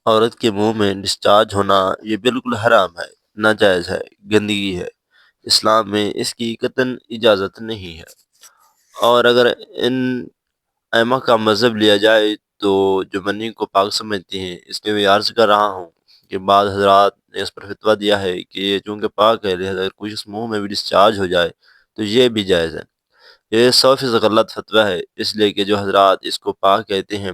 عورت کے منہ میں ڈسچارج ہونا یہ بالکل حرام ہے، ناجائز ہے، گندگی ہے۔ اسلام میں اس کی قطعاً اجازت نہیں ہے۔ اور اگر ان ائمہ کا مذہب لیا جائے تو جو منی کو پاک سمجھتی ہیں، اس میں بھی عرض کر رہا ہوں کہ بعض حضرات نے اس پر فتویٰ دیا ہے کہ یہ چونکہ پاک ہے، لہذا اگر کچھ اس منہ میں بھی ڈسچارج ہو جائے تو یہ بھی جائز ہے۔ یہ 100% غلط فتویٰ ہے، اس لیے کہ جو حضرات اس کو پاک کہتے ہیں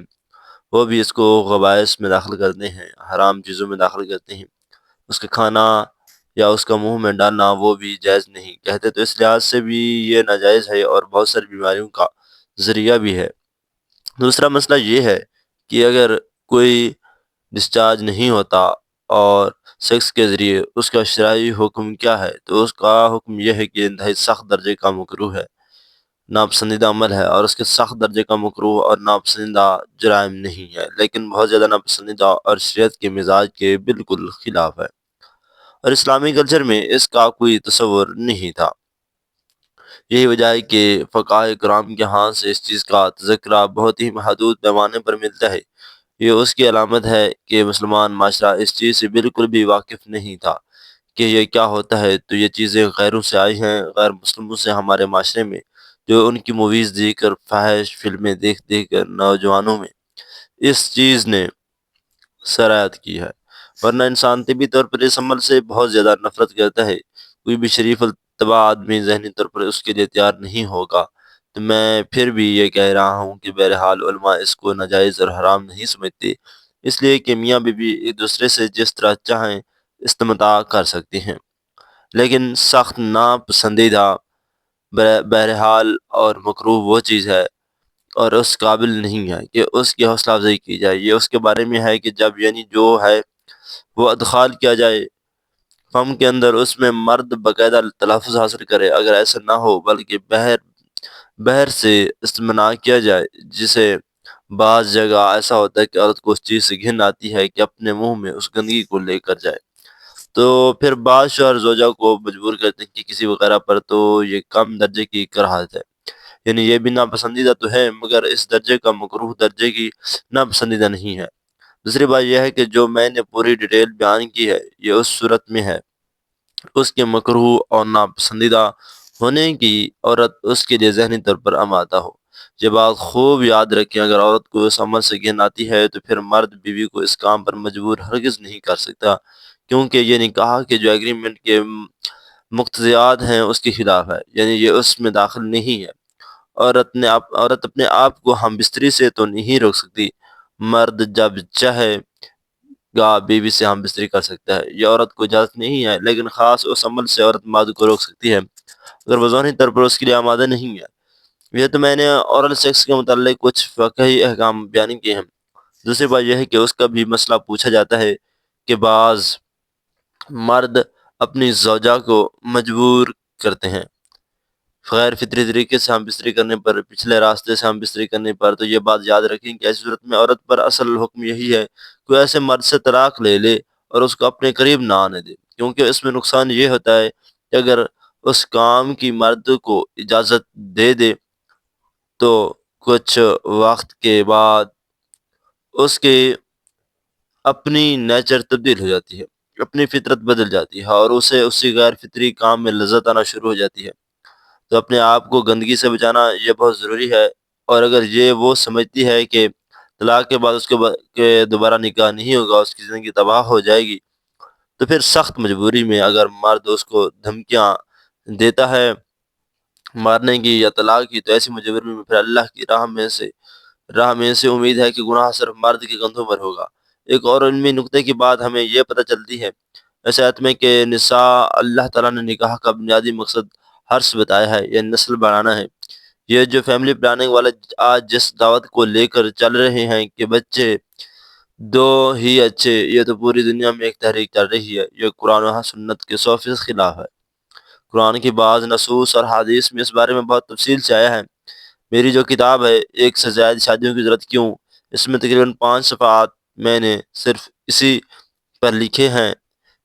وہ بھی اس کو خبائث میں داخل کرتے ہیں، حرام چیزوں میں داخل کرتے ہیں۔ اس کا کھانا یا اس کا منہ میں ڈالنا وہ بھی جائز نہیں کہتے، تو اس لحاظ سے بھی یہ ناجائز ہے اور بہت ساری بیماریوں کا ذریعہ بھی ہے۔ دوسرا مسئلہ یہ ہے کہ اگر کوئی ڈسچارج نہیں ہوتا اور سیکس کے ذریعے اس کا شرعی حکم کیا ہے، تو اس کا حکم یہ ہے کہ انتہائی سخت درجے کا مکروہ ہے، ناپسندیدہ عمل ہے، اور اس کے سخت درجے کا مکروہ اور ناپسندیدہ جرائم نہیں ہے، لیکن بہت زیادہ ناپسندیدہ اور شریعت کے مزاج کے بالکل خلاف ہے، اور اسلامی کلچر میں اس کا کوئی تصور نہیں تھا۔ یہی وجہ ہے کہ فقہائے کرام کے ہاں سے اس چیز کا تذکرہ بہت ہی محدود پیمانے پر ملتا ہے۔ یہ اس کی علامت ہے کہ مسلمان معاشرہ اس چیز سے بالکل بھی واقف نہیں تھا کہ یہ کیا ہوتا ہے، تو یہ چیزیں غیروں سے آئی ہیں، غیر مسلموں سے ہمارے معاشرے میں، جو ان کی موویز دیکھ کر، فحش فلمیں دیکھ دیکھ کر نوجوانوں میں اس چیز نے سرایت کی ہے، ورنہ انسان طبی طور پر اس عمل سے بہت زیادہ نفرت کرتا ہے۔ کوئی بھی شریف الطبع آدمی ذہنی طور پر اس کے لیے تیار نہیں ہوگا، تو میں پھر بھی یہ کہہ رہا ہوں کہ بہرحال علماء اس کو ناجائز اور حرام نہیں سمجھتے، اس لیے کہ میاں بیوی ایک دوسرے سے جس طرح چاہیں استمتاع کر سکتے ہیں، لیکن سخت ناپسندیدہ بہرحال اور مکروہ وہ چیز ہے اور اس قابل نہیں ہے کہ اس کی حوصلہ افزائی کی جائے۔ یہ اس کے بارے میں ہے کہ جب یعنی جو ہے وہ ادخال کیا جائے فم کے اندر، اس میں مرد باقاعدہ تلفظ حاصل کرے، اگر ایسا نہ ہو بلکہ بہر سے استمناء کیا جائے، جسے بعض جگہ ایسا ہوتا ہے کہ عورت کو اس چیز سے گھن آتی ہے کہ اپنے منہ میں اس گندگی کو لے کر جائے، تو پھر بعض شوہر زوجہ کو مجبور کرتے ہیں کہ کسی وغیرہ پر، تو یہ کم درجے کی کراہت ہے، یعنی یہ بھی ناپسندیدہ تو ہے مگر اس درجے کا مکروہ درجے کی ناپسندیدہ نہیں ہے۔ دوسری بات یہ ہے کہ جو میں نے پوری ڈیٹیل بیان کی ہے یہ اس صورت میں ہے اس کے مکروہ اور ناپسندیدہ ہونے کی عورت اس کے لیے ذہنی طور پر آمادہ ہو۔ یہ بات خوب یاد رکھیں، اگر عورت کو اس عمل سے گھن آتی ہے تو پھر مرد بیوی کو اس کام پر مجبور ہرگز نہیں کر سکتا، کیونکہ یہ نکاح کے جو ایگریمنٹ کے مقتضیات ہیں اس کے خلاف ہے، یعنی یہ اس میں داخل نہیں ہے۔ عورت اپنے آپ کو ہم بستری سے تو نہیں روک سکتی، مرد جب چاہے گا بیوی سے ہم بستری کر سکتا ہے، یہ عورت کو اجازت نہیں ہے، لیکن خاص اس عمل سے عورت مرد کو روک سکتی ہے اگر وہ ذہنی طور پر اس کے لیے آمادہ نہیں ہے۔ یہ تو میں نے اورل سیکس کے متعلق کچھ فقہی احکام بیان کیے ہیں۔ دوسری بات یہ ہے کہ اس کا بھی مسئلہ پوچھا جاتا ہے کہ بعض مرد اپنی زوجہ کو مجبور کرتے ہیں غیر فطری طریقے سے ہم بستری کرنے پر، پچھلے راستے سے ہم بستری کرنے پر، تو یہ بات یاد رکھیں کہ ایسی صورت میں عورت پر اصل حکم یہی ہے کہ وہ ایسے مرد سے طلاق لے لے اور اس کو اپنے قریب نہ آنے دے، کیونکہ اس میں نقصان یہ ہوتا ہے کہ اگر اس کام کی مرد کو اجازت دے دے تو کچھ وقت کے بعد اس کے اپنی نیچر تبدیل ہو جاتی ہے، اپنی فطرت بدل جاتی ہے، اور اسے اسی غیر فطری کام میں لذت آنا شروع ہو جاتی ہے، تو اپنے آپ کو گندگی سے بچانا یہ بہت ضروری ہے۔ اور اگر یہ وہ سمجھتی ہے کہ طلاق کے بعد اس کے دوبارہ نکاح نہیں ہوگا، اس کی زندگی تباہ ہو جائے گی، تو پھر سخت مجبوری میں اگر مرد اس کو دھمکیاں دیتا ہے مارنے کی یا طلاق کی، تو ایسی مجبوری میں پھر اللہ کی راہ میں سے امید ہے کہ گناہ صرف مرد کے کندھوں پر ہوگا۔ ایک اور علمی نقطے کی بات ہمیں یہ پتہ چلتی ہے اس آیت میں کہ نساء اللہ تعالیٰ نے نکاح کا بنیادی مقصد حرث بتایا ہے، یہ نسل بڑھانا ہے۔ یہ جو فیملی پلاننگ والے آج جس دعوت کو لے کر چل رہے ہیں کہ بچے دو ہی اچھے، یہ تو پوری دنیا میں ایک تحریک چل رہی ہے، یہ قرآن و سنت کے 100% خلاف ہے۔ قرآن کی بعض نصوص اور حدیث میں اس بارے میں بہت تفصیل سے آیا ہے۔ میری جو کتاب ہے ایک سے زائد شادیوں کی ضرورت کیوں، اس میں تقریباً 5 صفحات میں نے صرف اسی پر لکھے ہیں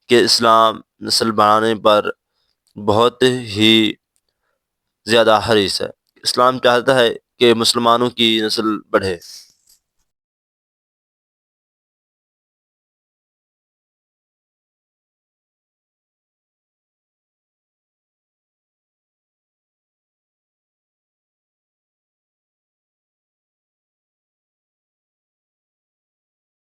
کہ اسلام نسل بڑھانے پر بہت ہی زیادہ حریص ہے۔ اسلام چاہتا ہے کہ مسلمانوں کی نسل بڑھے۔